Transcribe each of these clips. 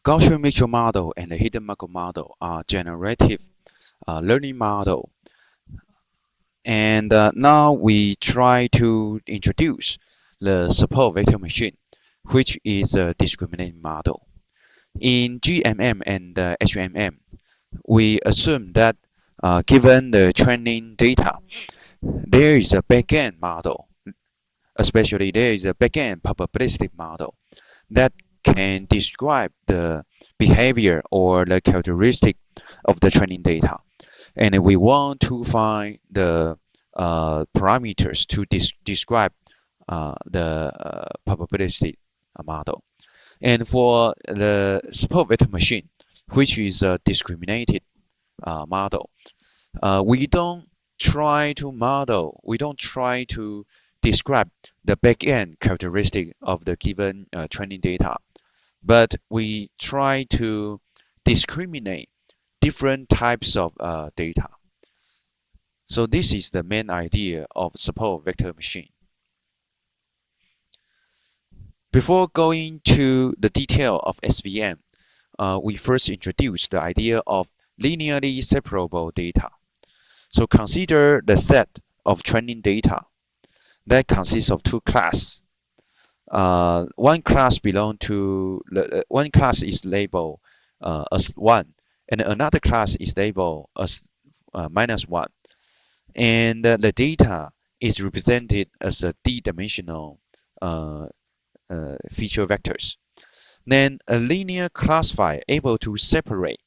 Gaussian mixture model and the hidden Markov model are generative learning model. And now we try to introduce the support vector machine, which is a discriminating model. In GMM and HMM, we assume that given the training data, there is a backend model, especially there is a backend probabilistic model that can describe the behavior or the characteristic of the training data. And we want to find the parameters to describe the probabilistic model. And for the support vector machine, which is a discriminated model, we don't try to describe the backend characteristic of the given training data, but we try to discriminate different types of data. So this is the main idea of support vector machine. Before going to the detail of SVM, we first introduce the idea of linearly separable data. So consider the set of training data that consists of two classes. One class is labeled as 1, and another class is labeled as -1. And the data is represented as a d-dimensional feature vectors. Then a linear classifier able to separate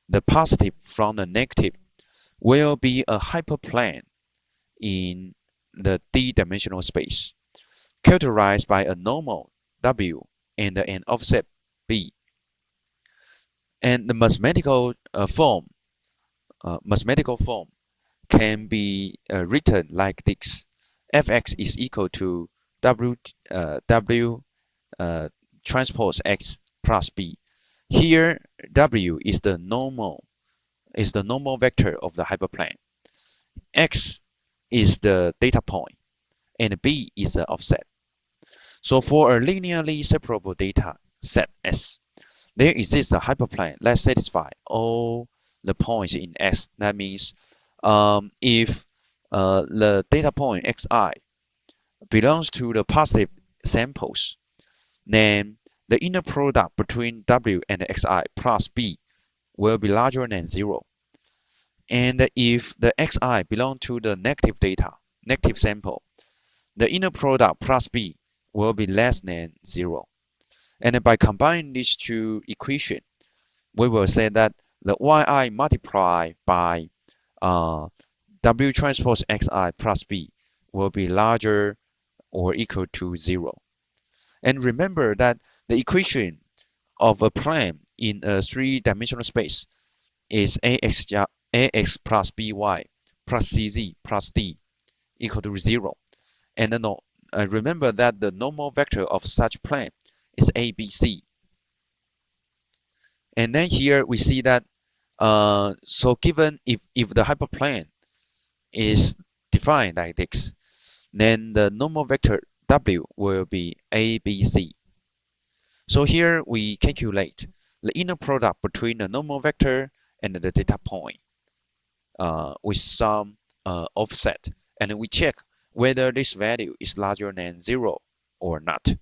the positive from the negative will be a hyperplane in the d-dimensional space, characterized by a normal W and an offset B. And the mathematical form can be written like this: Fx is equal to W transpose X plus B. Here, W is the normal vector of the hyperplane. X is the data point, and B is the offset. So for a linearly separable data set S, there exists a hyperplane that satisfies all the points in S. That means if the data point xi belongs to the positive samples, then the inner product between W and xi plus B will be larger than 0. And if the xi belongs to the negative sample, the inner product plus B will be less than 0. And by combining these two equations, we will say that the yi multiplied by W transpose xi plus B will be larger or equal to 0. And remember that the equation of a plane in a three-dimensional space is ax plus by plus cz plus d equal to 0. And remember that the normal vector of such plane is abc. And then here we see that so given if the hyperplane is defined like this, then the normal vector W will be ABC. So here we calculate the inner product between the normal vector and the data point with some offset, and we check whether this value is larger than 0 or not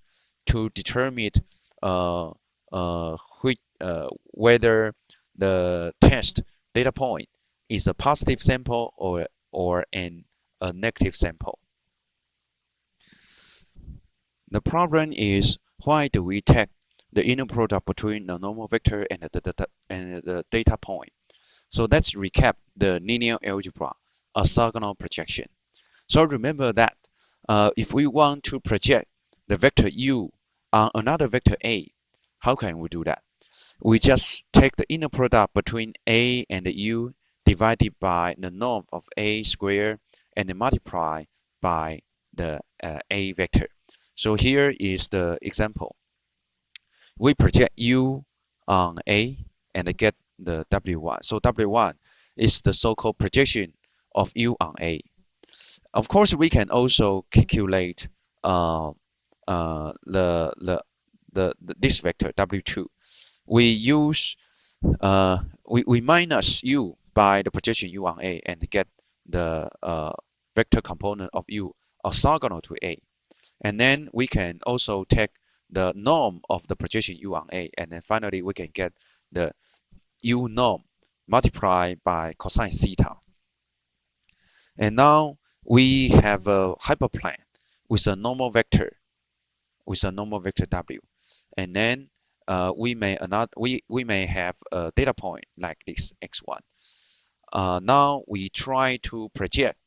to determine whether the test data point is a positive sample or a negative sample. The problem is, why do we take the inner product between the normal vector and the data point? So let's recap the linear algebra, orthogonal projection. So remember that if we want to project the vector u on another vector a, how can we do that? We just take the inner product between a and u divided by the norm of a squared and multiply by the a vector. So here is the example. We project u on a and get the w1. So w1 is the so-called projection of u on a. Of course, we can also calculate this vector w2 we use we minus u by the projection u on A and get the vector component of u orthogonal to A. And then we can also take the norm of the projection u on A, and then finally we can get the u norm multiplied by cosine theta. And now we have a hyperplane with a normal vector w, and then we may have a data point like this x1. Now we try to project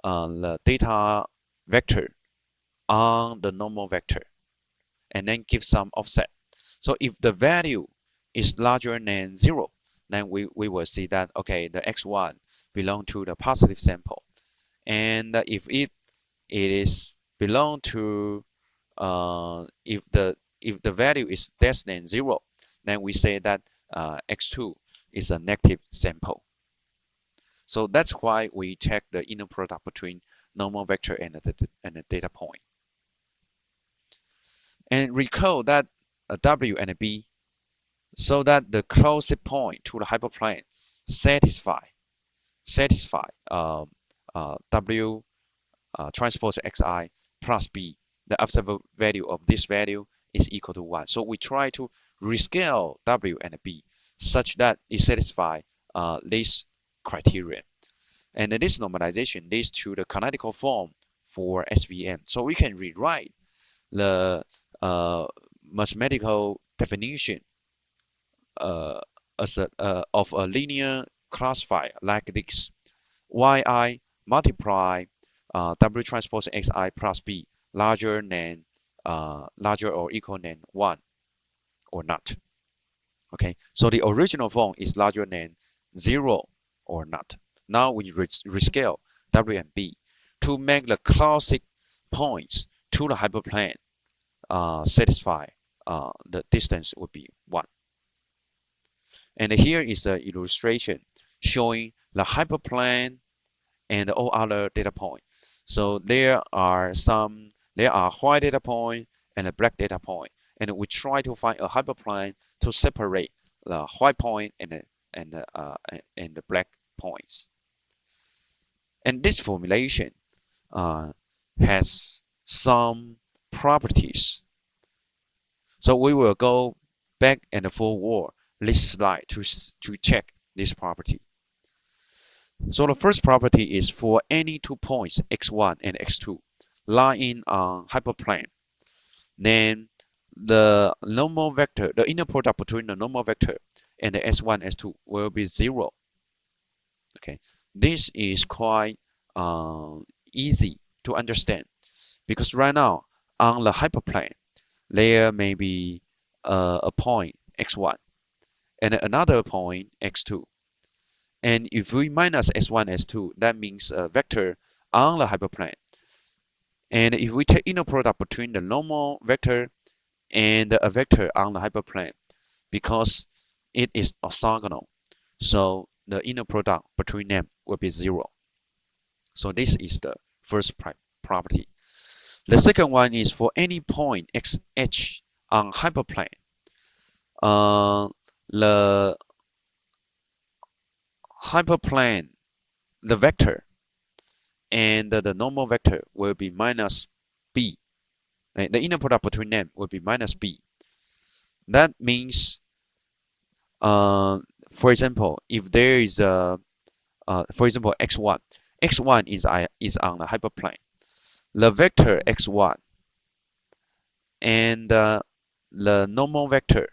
the data vector on the normal vector and then give some offset. So if the value is larger than 0, then we will see that, okay, the x1 belong to the positive sample. And if it is belong to if the value is less than 0, then we say that x2 is a negative sample. So that's why we check the inner product between normal vector and the data point. And recall that W and B, so that the closest point to the hyperplane satisfy W transpose xi plus b. The observed value of this value is equal to 1. So we try to rescale W and B such that it satisfies this criterion. And this normalization leads to the canonical form for SVM. So we can rewrite the mathematical definition of a linear classifier like this: yi multiply W transpose xi plus b larger or equal than 1 or not. Okay, so the original form is larger than 0 or not. Now we rescale W and B to make the closest points to the hyperplane satisfy the distance would be 1. And here is an illustration showing the hyperplane and all other data points. So there are white data point and a black data point, and we try to find a hyperplane to separate the white point and the black points. And this formulation has some properties. So we will go back and forward this slide to check this property. So the first property is for any 2 points x1 and x2 lying on hyperplane, then the normal vector, the inner product between the normal vector and the s1, s2 will be 0. Okay, this is quite easy to understand because right now on the hyperplane there may be a point x1 and another point x2. And if we minus s1, s2, that means a vector on the hyperplane. And if we take inner product between the normal vector and a vector on the hyperplane, because it is orthogonal, so the inner product between them will be 0. So this is the first property. The second one is for any point xh on hyperplane, the hyperplane, the vector and the normal vector will be minus b. The inner product between them will be minus b. That means, for example, if there is a, for example, x1 is on the hyperplane. The vector x1 and the normal vector,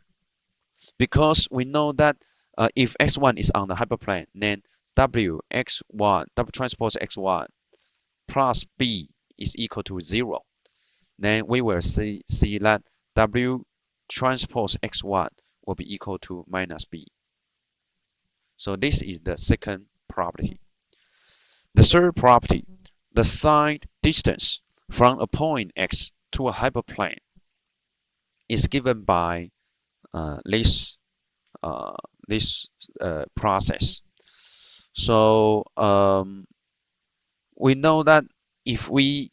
because we know that if x1 is on the hyperplane, then W transpose x1 plus b is equal to 0. Then we will see that W transpose x1 will be equal to minus b. So this is the second property. The third property, the side distance from a point x to a hyperplane is given by this process. So we know that if we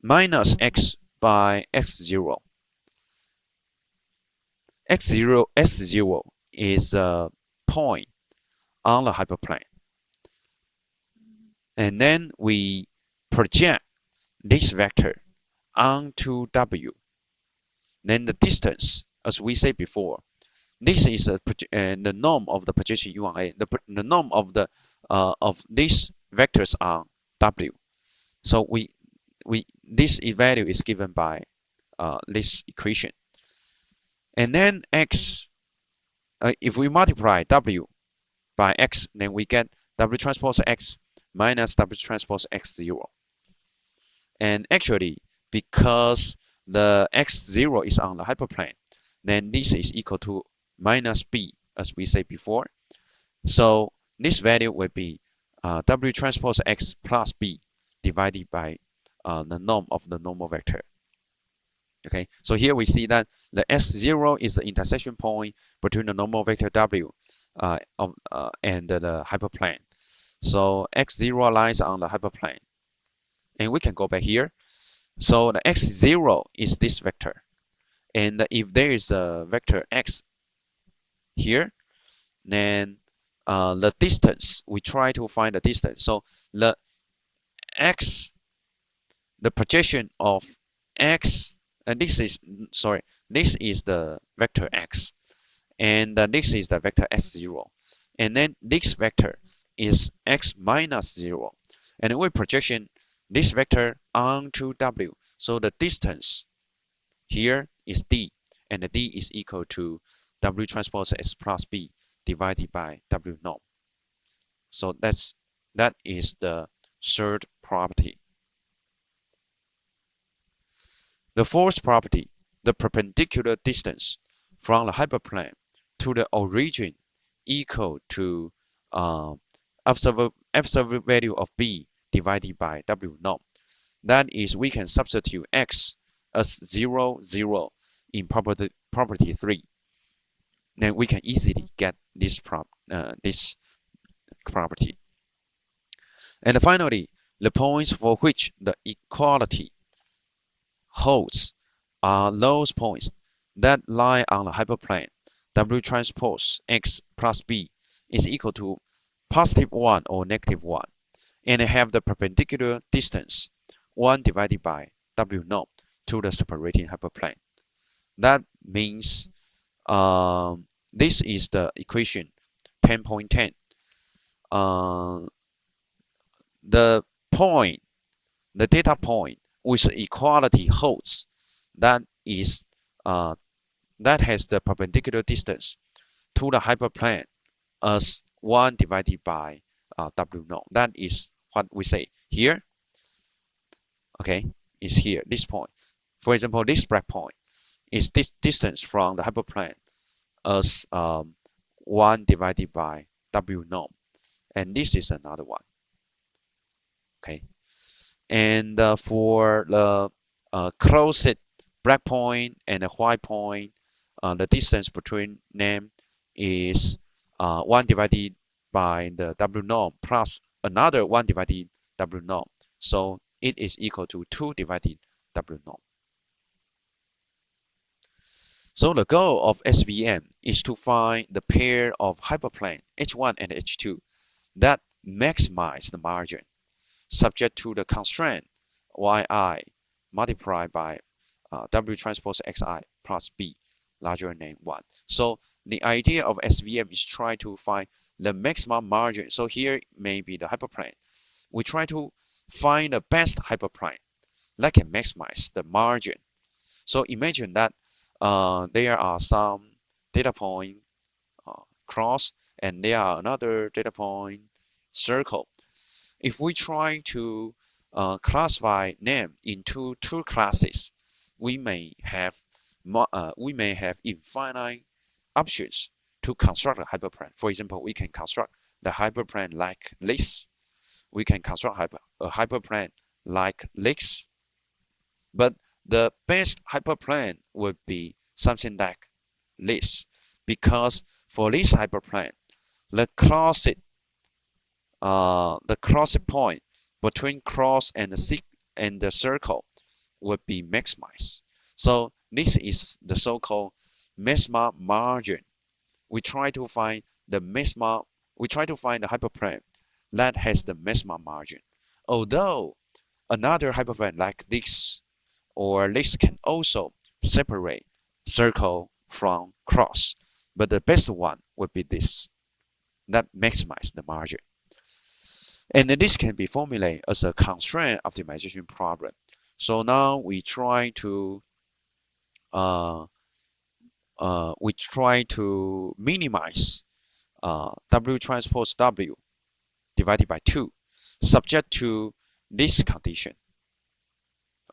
minus x by x0, S0 is a point on the hyperplane, and then we project this vector onto W. Then the distance, as we said before, this is the norm of the projection U1A. The norm of these vectors on W. So this value is given by this equation, and then x. If we multiply W by x, then we get W transpose x minus W transpose x0. And actually, because the x0 is on the hyperplane, then this is equal to minus b, as we said before. So this value will be W transpose x plus b divided by the norm of the normal vector. Okay, so here we see that the S0 is the intersection point between the normal vector W and the hyperplane. So x0 lies on the hyperplane. And we can go back here. So the x0 is this vector. And if there is a vector x here, then the distance, we try to find the distance. So the x, the projection of x, and this is the vector x, and this is the vector s0, and then this vector is x minus 0, and we projection this vector onto W. So the distance here is d, and the d is equal to W transpose s plus b divided by W norm. So that is the third property. The fourth property, the perpendicular distance from the hyperplane to the origin equal to observed value of b divided by W norm. That is, we can substitute x as 0, 0 in property 3. Then we can easily get this property. And finally, the points for which the equality holds are those points that lie on the hyperplane W transpose x plus b is equal to positive 1 or negative 1, and have the perpendicular distance 1 divided by W norm to the separating hyperplane. That means this is the equation 10.10. The data point with equality holds, that has the perpendicular distance to the hyperplane as 1 divided by W norm. That is what we say here. Okay, is here, this point. For example, this breakpoint is this distance from the hyperplane as 1 divided by W norm. And this is another one. Okay, and for the closest breakpoint and the white point, the distance between them is 1 divided by the W norm plus another 1 divided W norm. So it is equal to 2 divided W norm. So the goal of SVM is to find the pair of hyperplane H1 and H2 that maximize the margin, subject to the constraint yi multiplied by W transpose xi plus b larger than 1. So the idea of SVM is try to find the maximum margin. So here may be the hyperplane. We try to find the best hyperplane that can maximize the margin. So imagine that there are some data point cross, and there are another data point circle. If we try to classify them into two classes, we may have infinite options to construct a hyperplane. For example, we can construct the hyperplane like this. We can construct a hyperplane like this. But the best hyperplane would be something like this, because for this hyperplane, the closest point between cross and the circle would be maximized. So this is the so-called maximum margin. We try to find the maximum. We try to find the hyperplane that has the maximum margin. Although another hyperplane like this or this can also separate circle from cross, but the best one would be this that maximize the margin. And this can be formulated as a constraint optimization problem. So now uh, we try to minimize W transpose W divided by 2, subject to this condition.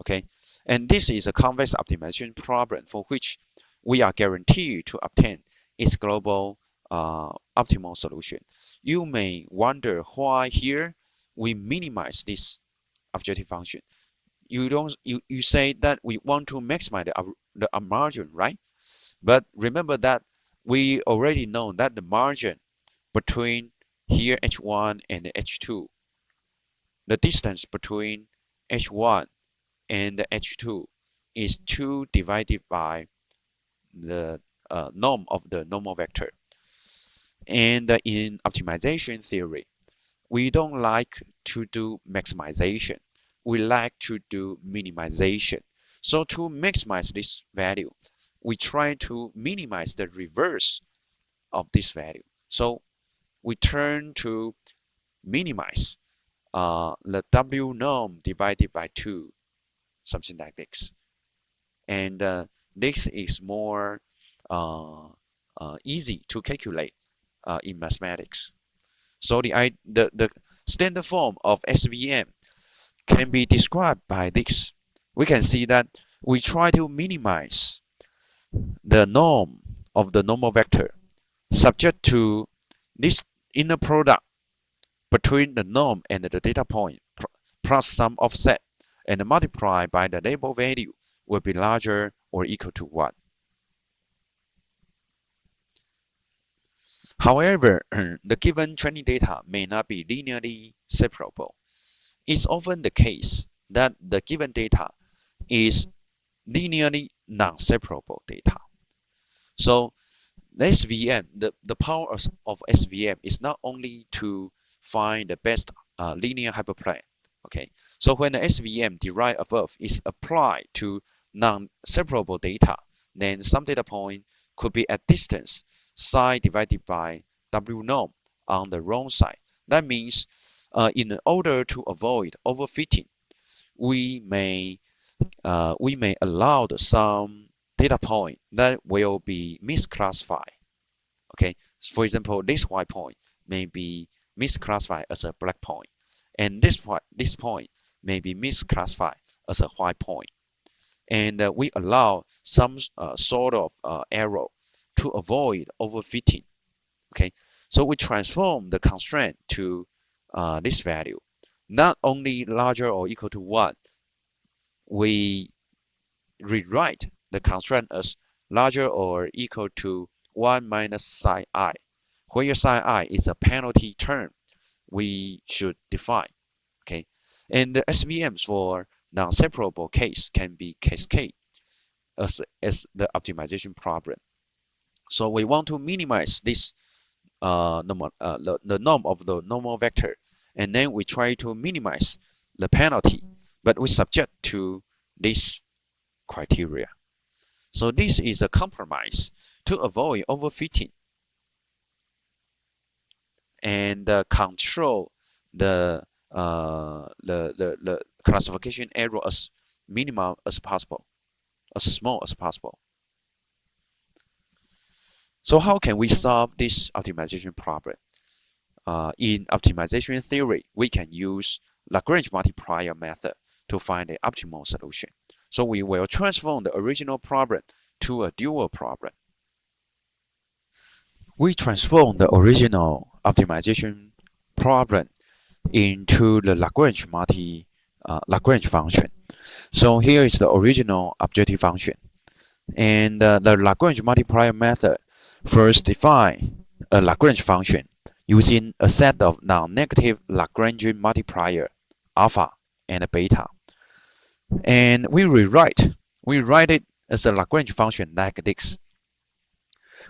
Okay, and this is a convex optimization problem for which we are guaranteed to obtain its global optimal solution. You may wonder why here we minimize this objective function. You say that we want to maximize the margin, right? But remember that we already know that the margin between here h1 and h2, the distance between h1 and h2 is 2 divided by the norm of the normal vector. And in optimization theory, we don't like to do maximization. We like to do minimization. So to maximize this value, we try to minimize the reverse of this value. So we turn to minimize the W norm divided by 2, something like this. And this is more easy to calculate in mathematics. So the standard form of SVM can be described by this. We can see that we try to minimize the norm of the normal vector subject to this inner product between the norm and the data point plus some offset and multiplied by the label value will be larger or equal to 1. However, the given training data may not be linearly separable. It's often the case that the given data is linearly non-separable data. So SVM, the power of SVM is not only to find the best linear hyperplane. Okay, so when the SVM derived above is applied to non-separable data, then some data point could be at distance psi divided by W norm on the wrong side. That means in order to avoid overfitting, we may allow some data point that will be misclassified. Okay, for example, this white point may be misclassified as a black point, and this point may be misclassified as a white point. And we allow some sort of error to avoid overfitting. Okay, so we transform the constraint to this value, not only larger or equal to 1. We rewrite the constraint as larger or equal to 1 minus psi I, where psi I is a penalty term we should define. Okay, and the SVMs for non-separable case can be cascade as the optimization problem. So we want to minimize this the norm of the normal vector, and then we try to minimize the penalty, but we subject to this criteria. So this is a compromise to avoid overfitting and control the classification error as minimal as possible, as small as possible. So how can we solve this optimization problem? In optimization theory, we can use Lagrange multiplier method to find the optimal solution. So we will transform the original problem to a dual problem. We transform the original optimization problem into the Lagrange function. So here is the original objective function. And the Lagrange multiplier method first define a Lagrange function using a set of non-negative Lagrange multiplier alpha and beta. And we write it as a Lagrange function like this.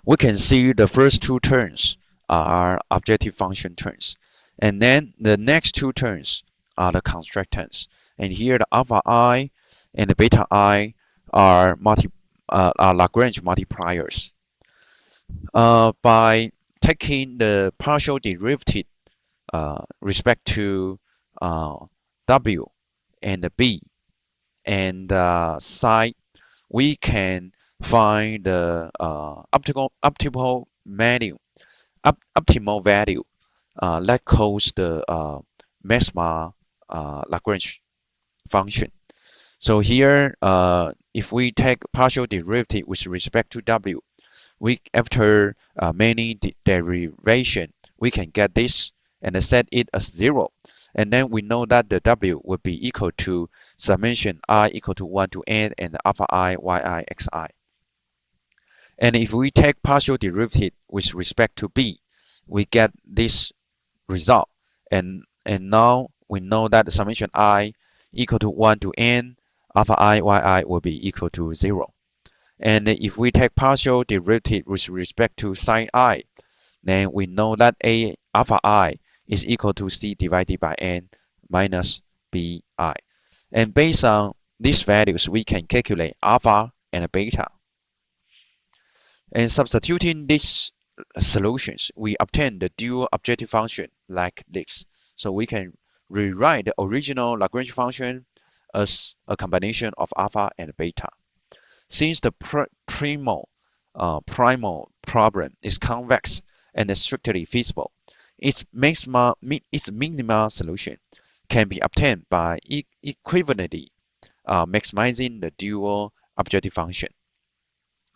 we can see the first two terms are objective function terms, and then the next two terms are the constraint terms. And here the alpha I and the beta I are Lagrange multipliers. By taking the partial derivative respect to W and B and psi, we can find the optimal value that calls the maxima Lagrange function. So here, if we take partial derivative with respect to W, after many derivation, we can get this and set it as 0. And then we know that the W would be equal to summation I equal to 1 to n and alpha I, yi, xi. And if we take partial derivative with respect to B, we get this result. And now we know that the summation I equal to 1 to n, alpha I, yi will be equal to 0. And if we take partial derivative with respect to psi I, then we know that alpha I is equal to c divided by n minus bi. And based on these values, we can calculate alpha and beta. And substituting these solutions, we obtain the dual objective function like this. So we can rewrite the original Lagrange function as a combination of alpha and beta. Since the primal problem is convex and strictly feasible, its minimal solution can be obtained by equivalently maximizing the dual objective function.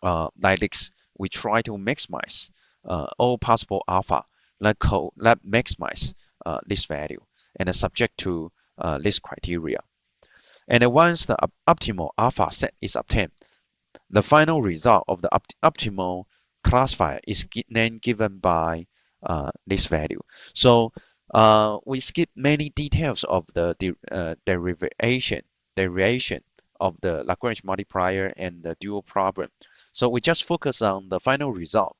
Like this, we try to maximize all possible alpha that maximize this value and subject to this criteria. And once the optimal alpha set is obtained, the final result of the optimal classifier is then given by this value. So we skip many details of the derivation of the Lagrange multiplier and the dual problem. So we just focus on the final result.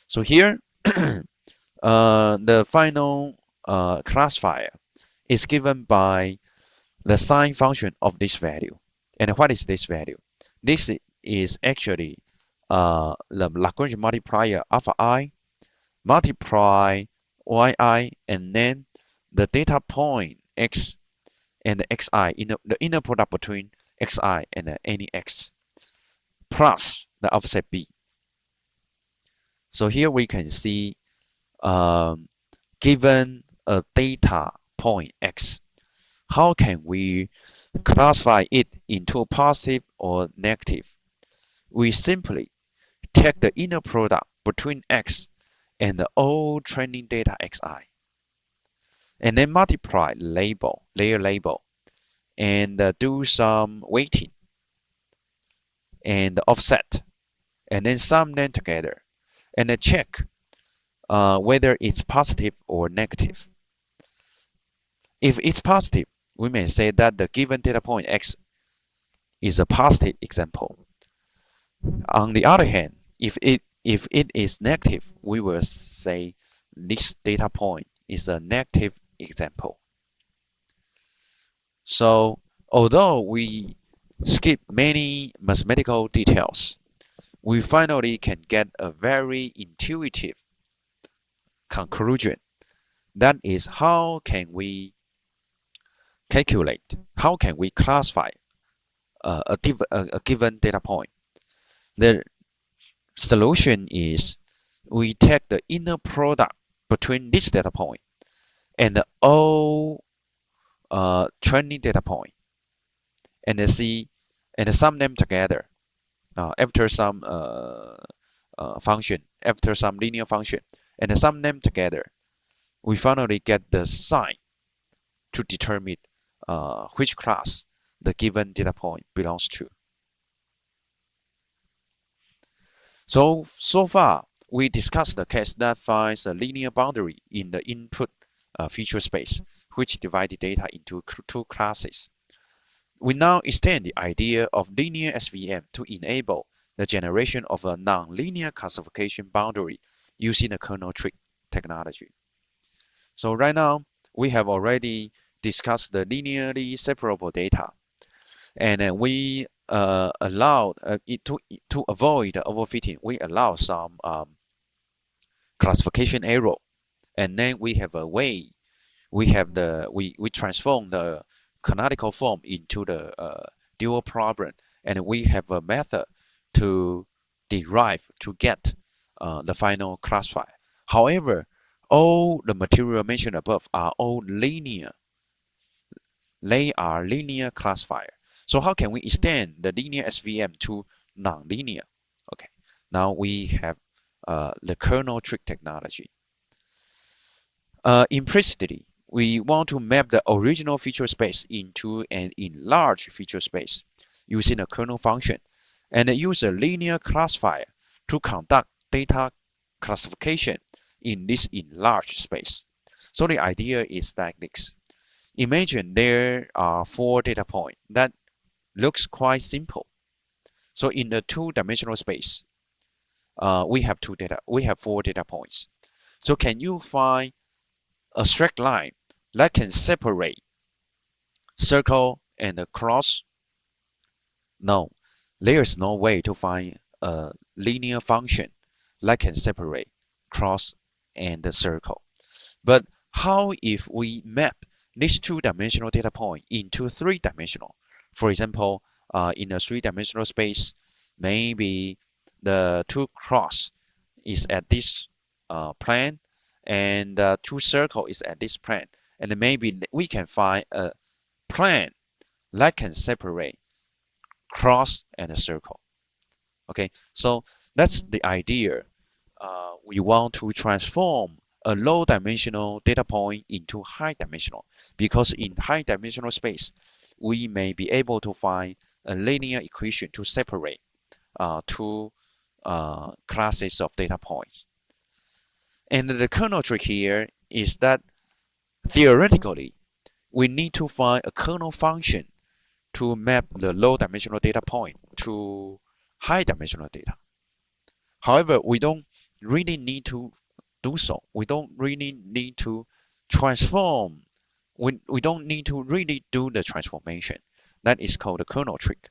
So here, the final classifier is given by the sign function of this value. And what is this value? This is actually the Lagrange multiplier alpha I multiply yi and then the data point x and xi, the inner product between xi and any x plus the offset b. So here we can see given a data point x, how can we classify it into positive or negative? We simply take the inner product between x and the all training data xi, and then multiply layer label, and do some weighting and offset, and then sum them together, and then check whether it's positive or negative. If it's positive, we may say that the given data point x is a positive example. On the other hand, if it is negative, we will say this data point is a negative example. So although we skip many mathematical details, we finally can get a very intuitive conclusion. That is, how can we calculate, how can we classify a given data point? The solution is we take the inner product between this data point and the all training data point, and see and sum them together after some function, after some linear function, and sum them together. We finally get the sign to determine which class the given data point belongs to. So far, we discussed the case that finds a linear boundary in the input feature space, which divided data into two classes. We now extend the idea of linear SVM to enable the generation of a nonlinear classification boundary using the kernel trick technology. So right now, we have already discussed the linearly separable data, and then we allowed to avoid overfitting. We allow some classification error, and then we have a way. We transform the canonical form into the dual problem, and we have a method to get the final classifier. However, all the material mentioned above are all linear. They are linear classifier. So how can we extend the linear SVM to nonlinear? Okay, now we have the kernel trick technology. Implicitly, we want to map the original feature space into an enlarged feature space using a kernel function, and use a linear classifier to conduct data classification in this enlarged space. So the idea is like this. Imagine there are 4 data points. That looks quite simple. So in the 2-dimensional space, we have 4 data points. So can you find a straight line that can separate circle and cross? No, there is no way to find a linear function that can separate cross and the circle. But how if we map this 2-dimensional data point into 3-dimensional? For example, in a 3-dimensional space, maybe the 2 cross is at this plane, and the 2 circle is at this plane, and maybe we can find a plane that can separate cross and a circle. Okay, so that's the idea. We want to transform a low-dimensional data point into high-dimensional, because in high-dimensional space, we may be able to find a linear equation to separate 2 classes of data points. And the kernel trick here is that theoretically, we need to find a kernel function to map the low-dimensional data point to high-dimensional data. However, we don't really need to do so. We don't really need to transform. We don't need to really do the transformation. That is called the kernel trick.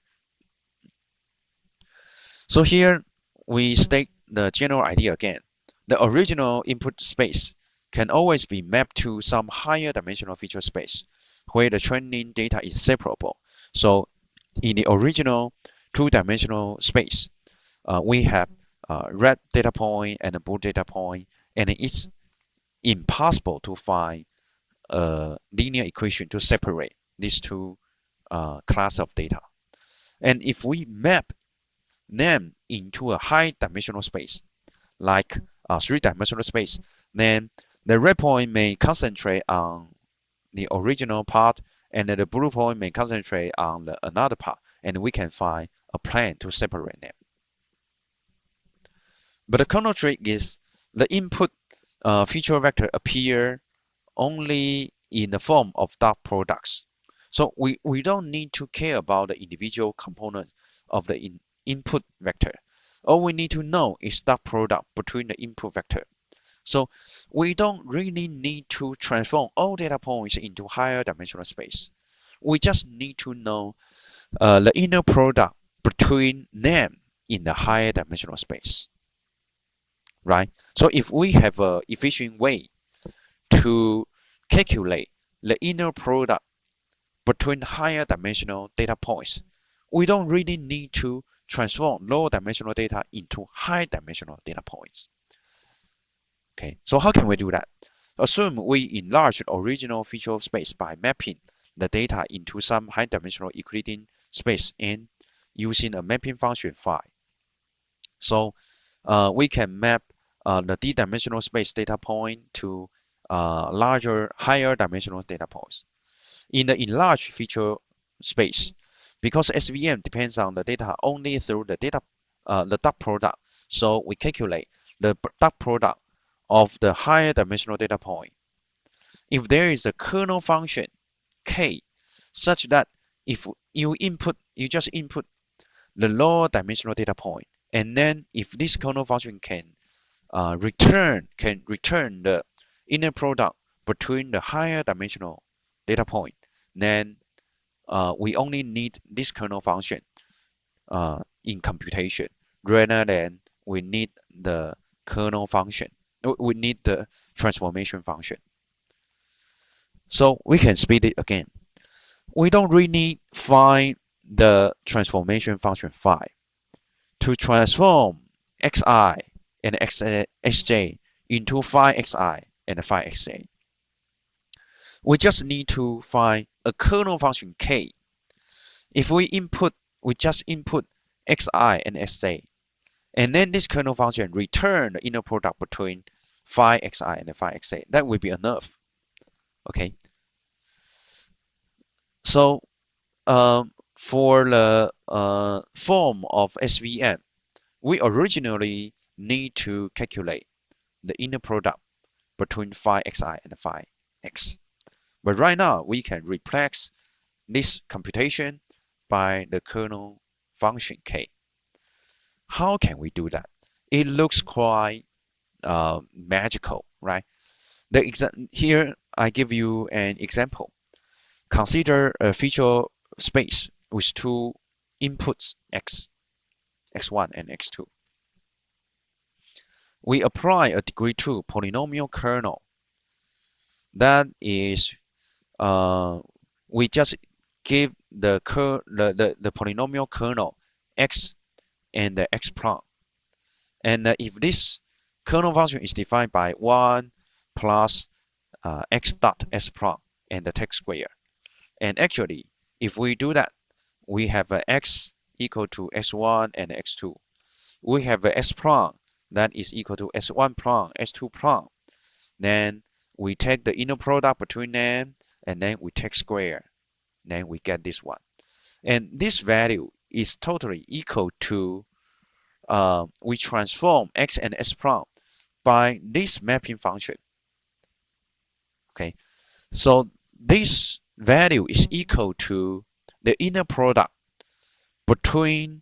So here we state the general idea again. The original input space can always be mapped to some higher dimensional feature space where the training data is separable. So in the original 2-dimensional space, we have red data point and a blue data point, and it's impossible to find a linear equation to separate these 2 class of data. And if we map them into a high-dimensional space, like a 3-dimensional space, then the red point may concentrate on the original part, and the blue point may concentrate on another part, and we can find a plane to separate them. But the kernel trick is the input feature vector appear only in the form of dot products. So we don't need to care about the individual components of the input vector. All we need to know is dot product between the input vector. So we don't really need to transform all data points into higher dimensional space. We just need to know the inner product between them in the higher dimensional space. Right? So if we have an efficient way to calculate the inner product between higher dimensional data points, we don't really need to transform low dimensional data into high dimensional data points. Okay, so how can we do that? Assume we enlarge the original feature space by mapping the data into some high dimensional Euclidean space and using a mapping function phi. So we can map the d-dimensional space data point to higher dimensional data points. In the enlarged feature space, because SVM depends on the data only through the dot product, so we calculate the dot product of the higher dimensional data point. If there is a kernel function k such that if you just input the lower dimensional data point And then if this kernel function can return the inner product between the higher dimensional data point, then we only need this kernel function in computation rather than we need the kernel function. We need the transformation function. So we can speed it again. We don't really find the transformation function phi to transform xi and xj into phi xi and phi xj. We just need to find a kernel function k. If we just input xi and xj, and then this kernel function return the inner product between phi xi and phi xj. That will be enough. Okay. So for the form of SVM, we originally need to calculate the inner product between phi xi and phi x. But right now, we can replace this computation by the kernel function k. How can we do that? It looks quite magical, right? Here, I give you an example. Consider a feature space with two inputs x1 and x2. We apply a degree 2 polynomial kernel. That is, we just give the polynomial kernel x and the x prime. And if this kernel function is defined by 1 plus x dot s prime and the text square. And actually, if we do that, we have x equal to s1 and x2. We have s prime that is equal to s1 prime, s2 prime. Then we take the inner product between them, and then we take square. Then we get this one. And this value is totally equal to, we transform x and s prime by this mapping function. Okay, so this value is equal to the inner product between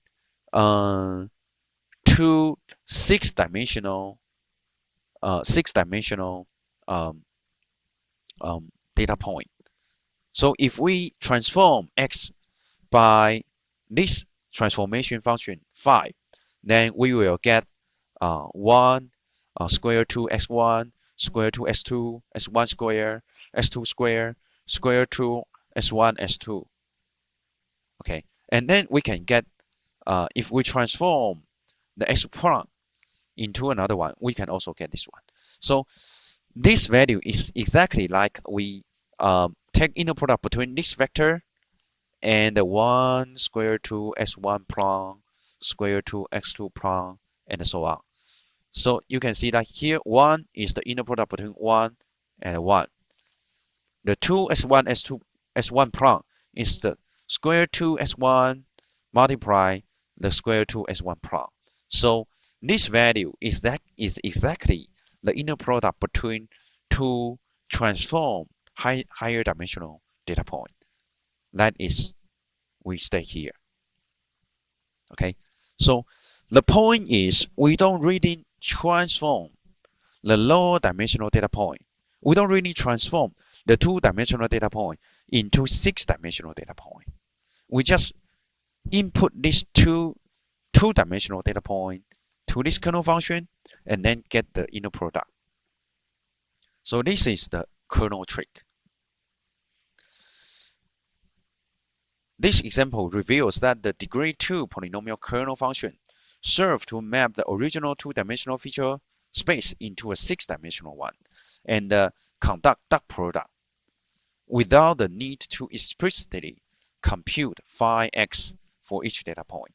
two six-dimensional data point. So if we transform x by this transformation function phi, then we will get 1 square 2 x1 square 2 s2 s1 square s2 square square 2 s1 s2. Okay, and then we can get, if we transform the s prime into another one, we can also get this one. So this value is exactly like we take inner product between this vector and the 1 square 2 s1 prime square 2 x2 prime and so on. So you can see that here 1 is the inner product between 1 and 1. The 2 s1 s2 s1 prime is the square 2 s1 multiply the square 2 s1 prime. So this value is exactly the inner product between two transform higher dimensional data point. That is, we stay here. Okay, so the point is we don't really transform the lower dimensional data point. We don't really transform the two-dimensional data point into six-dimensional data point. We just input these two-dimensional data point to this kernel function and then get the inner product. So this is the kernel trick. This example reveals that the degree 2 polynomial kernel function serves to map the original two-dimensional feature space into a six-dimensional one and conduct dot product without the need to explicitly compute phi x for each data point.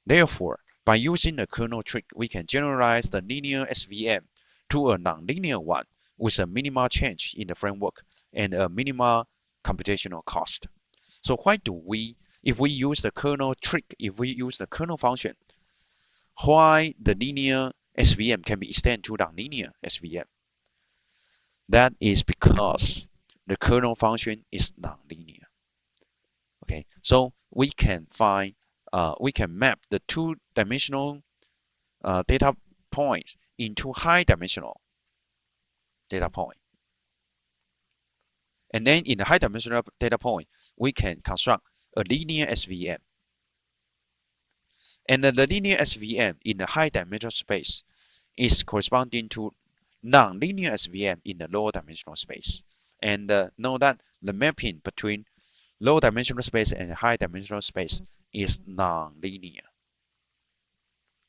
Therefore, by using the kernel trick, we can generalize the linear SVM to a nonlinear one with a minimal change in the framework and a minimal computational cost. So why do we, if we use the kernel trick, if we use the kernel function, why the linear SVM can be extended to nonlinear SVM? That is because the kernel function is nonlinear. Okay, so we can find we can map the two-dimensional data points into high-dimensional data point. And then in the high-dimensional data point, we can construct a linear SVM. And the linear SVM in the high-dimensional space is corresponding to non-linear SVM in the low-dimensional space. And know that the mapping between low-dimensional space and high-dimensional space is non-linear.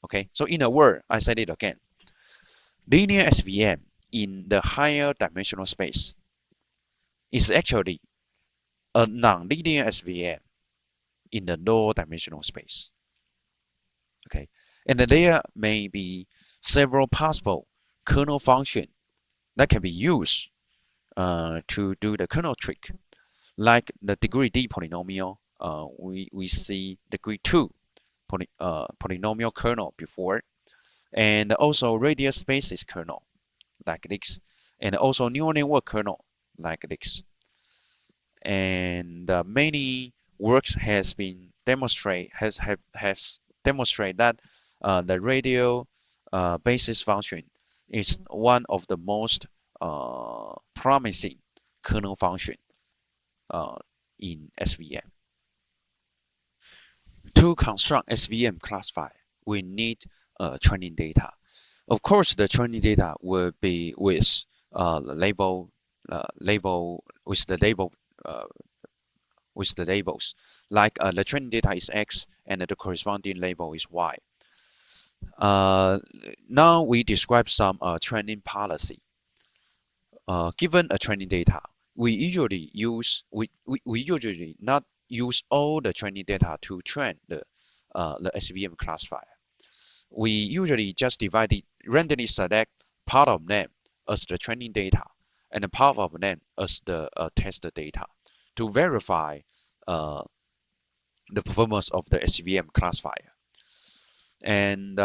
Okay, so in a word, I said it again. Linear SVM in the higher dimensional space is actually a non-linear SVM in the low dimensional space. Okay, and there may be several possible kernel functions that can be used to do the kernel trick, like the degree D polynomial. We see degree 2 polynomial kernel before, and also radius basis kernel like this, and also neural network kernel like this. And many works has been demonstrated that the radial basis function is one of the most promising kernel function in SVM. To construct SVM classifier, we need training data. Of course, the training data will be with label with the labels, like the training data is X and the corresponding label is Y. Now we describe some training policy. Given a training data, we usually not use all the training data to train the SVM classifier. We usually just randomly select part of them as the training data and a part of them as the test data to verify the performance of the SVM classifier. And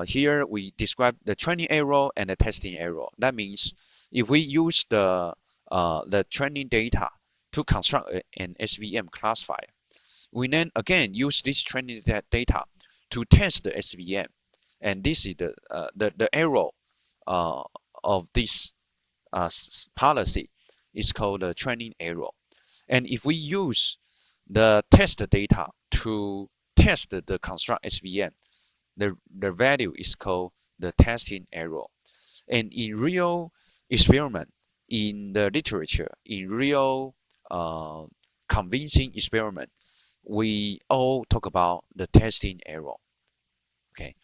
here we describe the training error and the testing error. That means if we use the training data to construct an SVM classifier, we then again use this training data to test the SVM, and this is the error of this policy is called the training error. And if we use the test data to test the construct SVM, the value is called the testing error. And in real experiment, in the literature, in real convincing experiment, we all talk about the testing error. Okay,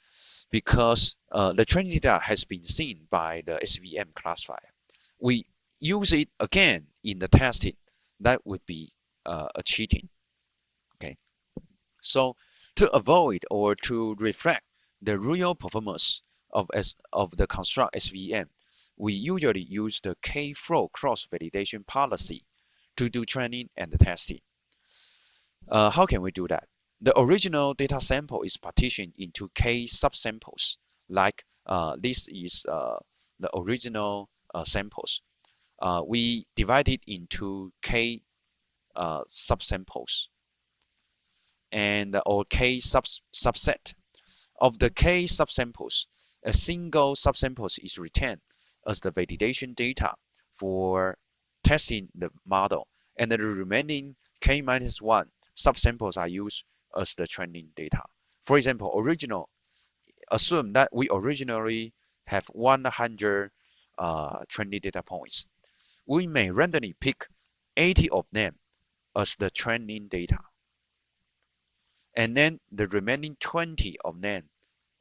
because the training data has been seen by the SVM classifier. We use it again in the testing. That would be a cheating. Okay, so to avoid or to reflect the real performance of the construct SVM, we usually use the K-flow cross-validation policy to do training and testing. How can we do that? The original data sample is partitioned into K subsamples. Like this is the original samples. We divide it into K subsamples and or K subset. Of the K subsamples, a single subsample is retained as the validation data for testing the model, and the remaining K-1 subsamples are used as the training data. For example, assume that we originally have 100 training data points. We may randomly pick 80 of them as the training data, and then the remaining 20 of them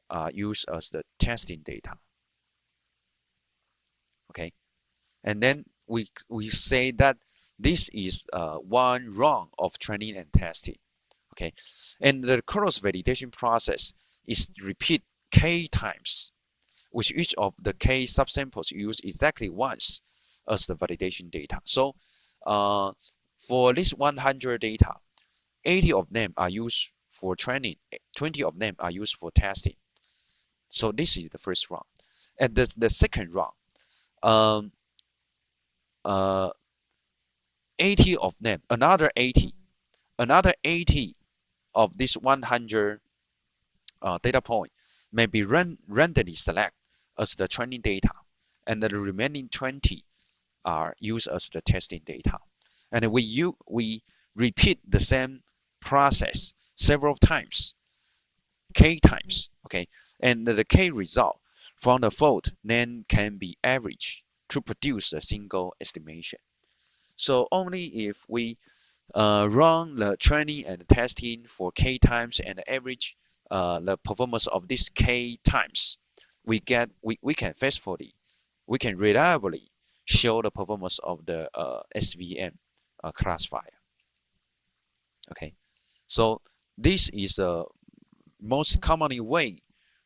are used as the testing data. Okay, and then we say that this is one run of training and testing. Okay, and the cross validation process is repeat K times, which each of the K subsamples use exactly once as the validation data. So for this 100 data, 80 of them are used for training, 20 of them are used for testing. So this is the first run. And the second run, 80 of them, another 80 of this 100 data point may be randomly select as the training data, and the remaining 20 are used as the testing data. And we repeat the same process several times, k times, okay? And the k result from the fault then can be averaged to produce a single estimation. So only if we run the training and testing for k times and average the performance of this k times, we can faithfully, we can reliably show the performance of the SVM classifier. Okay, so this is the most commonly way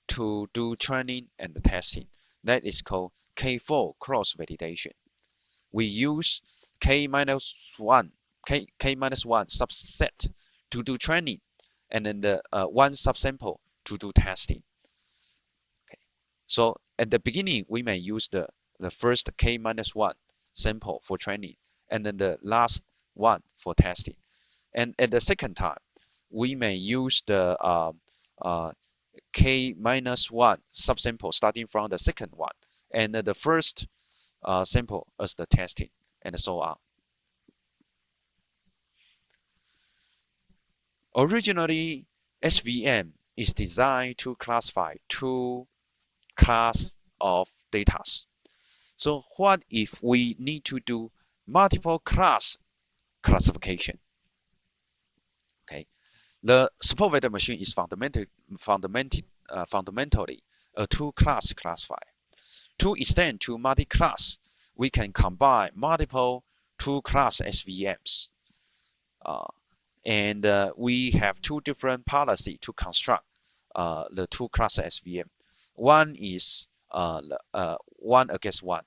to do training and testing. That is called K4 cross validation. We use k minus one subset to do training, and then the one subsample to do testing. Okay, so at the beginning we may use the first k minus one sample for training, and then the last one for testing. And at the second time, we may use the k minus one subsample starting from the second one, and the first sample as the testing, and so on. Originally, SVM is designed to classify two classes of data. So what if we need to do multiple class classification? Okay, the support vector machine is fundamentally a two-class classifier. To extend to multi-class, we can combine multiple two-class SVMs. And we have two different policies to construct the two-class SVM. One is one against one.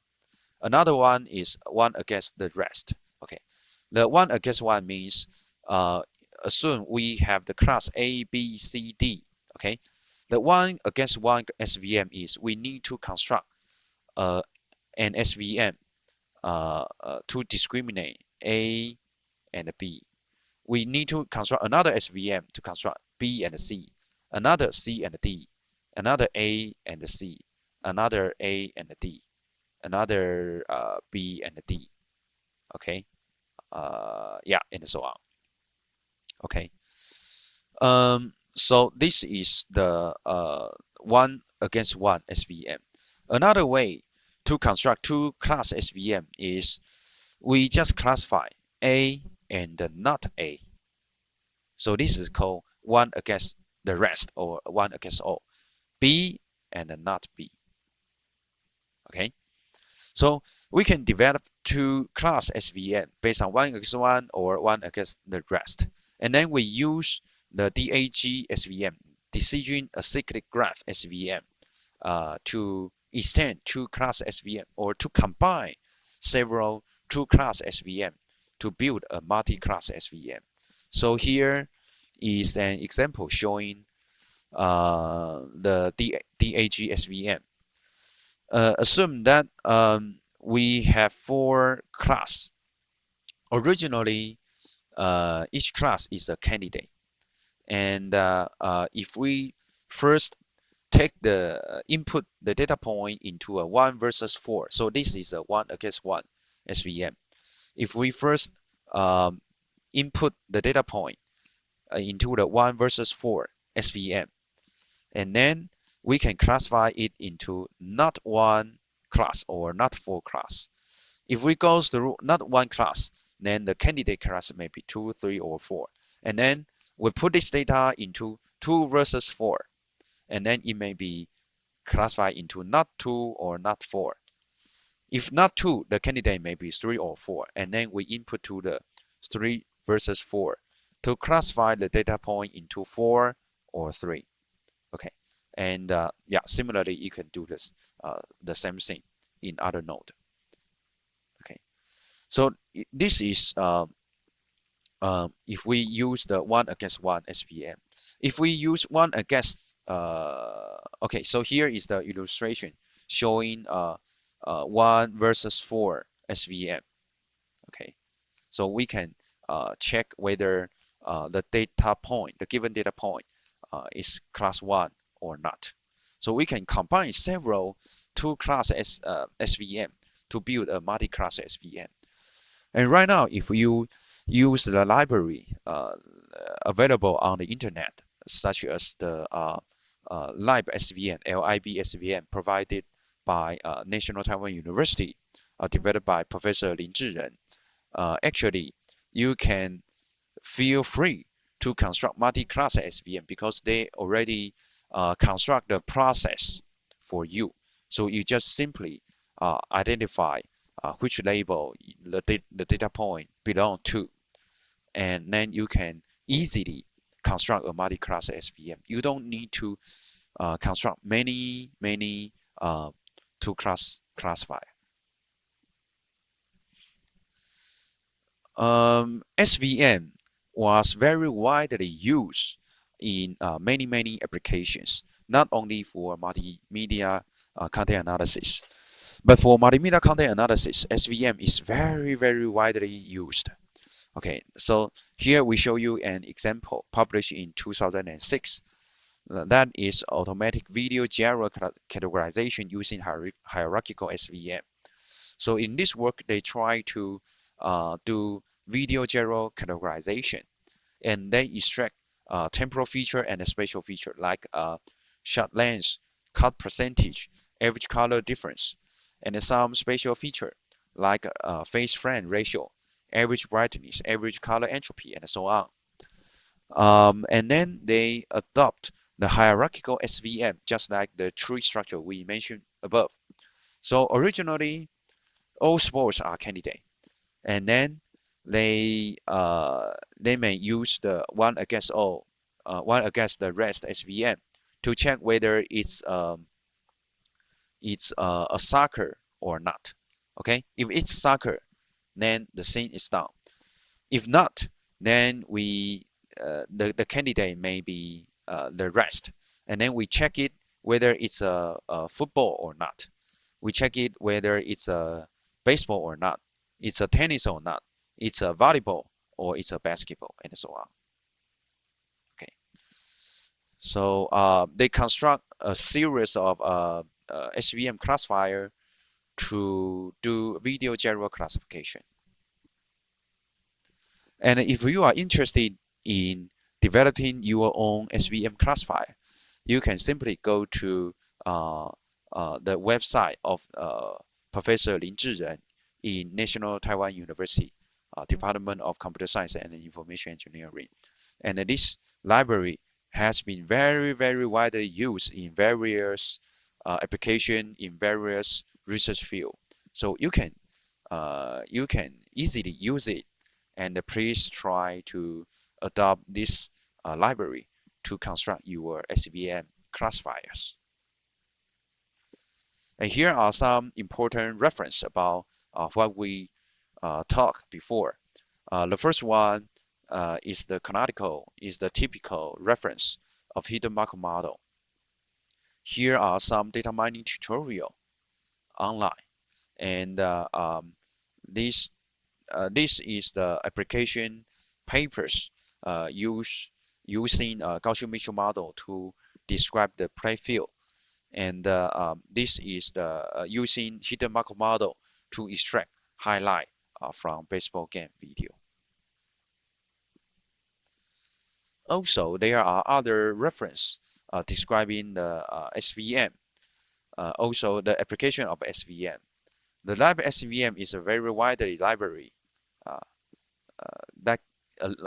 Another one is one against the rest. Okay, the one against one means assume we have the class A, B, C, D. Okay, the one against one SVM is we need to construct an SVM to discriminate A and B. We need to construct another SVM to construct B and C, another C and D, another A and C, another A and D, another B and D. Okay, yeah, and so on. Okay, so this is the one against one SVM. Another way to construct two class SVM is we just classify A and not A. So this is called one against the rest, or one against all. B and not B. Okay, so we can develop two class SVM based on one against one or one against the rest, and then we use the DAG SVM, Decision Acyclic Graph SVM, to extend two class SVM, or to combine several two class SVM to build a multi-class SVM. So here is an example showing the DAG SVM. Assume that we have four classes. Originally, each class is a candidate, and if we first take the input the data point into a 1 versus 4, so this is a 1 against 1 SVM. If we first input the data point into the 1 versus 4 SVM, and then we can classify it into not one class or not four class. If we go through not one class, then the candidate class may be 2, 3, or 4. And then we put this data into 2 versus 4, and then it may be classified into not 2 or not 4. If not 2, the candidate may be 3 or 4, and then we input to the 3 versus 4 to classify the data point into 4 or 3. Okay, and yeah, similarly, you can do this the same thing in other node. Okay, so this is if we use the 1 against 1 SVM. If we use 1 against, okay, so here is the illustration showing 1 versus 4 SVM. Okay, so we can check whether the data point, the given data point, is class 1 or not. So we can combine several two-class SVM to build a multi-class SVM. And right now, if you use the library available on the internet, such as the lib SVM provided by National Taiwan University, developed by Professor Lin Zhiren, actually you can feel free to construct multi-class SVM because they already construct the process for you. So you just simply identify which label the data point belong to, and then you can easily construct a multi-class SVM. You don't need to construct many two-class classifier. SVM was very widely used in many applications, not only for multimedia content analysis, but for multimedia content analysis, SVM is very widely used. Okay, so here we show you an example published in 2006. That is automatic video genre categorization using hierarchical SVM. So in this work, they try to do video genre categorization, and they extract temporal feature and a spatial feature like shot length, cut percentage, average color difference, and some spatial feature like phase frame ratio, average brightness, average color entropy, and so on. And then they adopt the hierarchical SVM, just like the tree structure we mentioned above. So originally, all sports are candidate, and then they may use the one against all, one against the rest SVM to check whether it's a soccer or not. Okay, if it's soccer, then the scene is done. If not, then the candidate may be the rest, and then we check it whether it's a football or not. We check it whether it's a baseball or not, it's a tennis or not, it's a volleyball or it's a basketball, and so on. Okay, so they construct a series of SVM classifier to do video genre classification. And if you are interested in developing your own SVM classifier, you can simply go to the website of Professor Lin Zhiren in National Taiwan University, Department of Computer Science and Information Engineering. And this library has been very widely used in various applications in various research fields. So you can easily use it, and please try to adopt this library to construct your SVM classifiers. And here are some important references about what we talked before. The first one is the typical reference of hidden Markov model. Here are some data mining tutorial online, and this is the application papers using Gaussian mixture model to describe the play field, and this is the using hidden Markov model to extract highlight from baseball game video. Also, there are other reference describing the SVM. Also, the application of SVM. The lib SVM is a very widely library that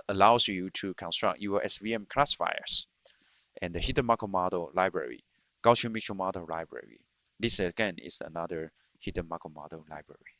allows you to construct your SVM classifiers. And the hidden Markov model library, Gaussian mixture model library. This again is another hidden Markov model library.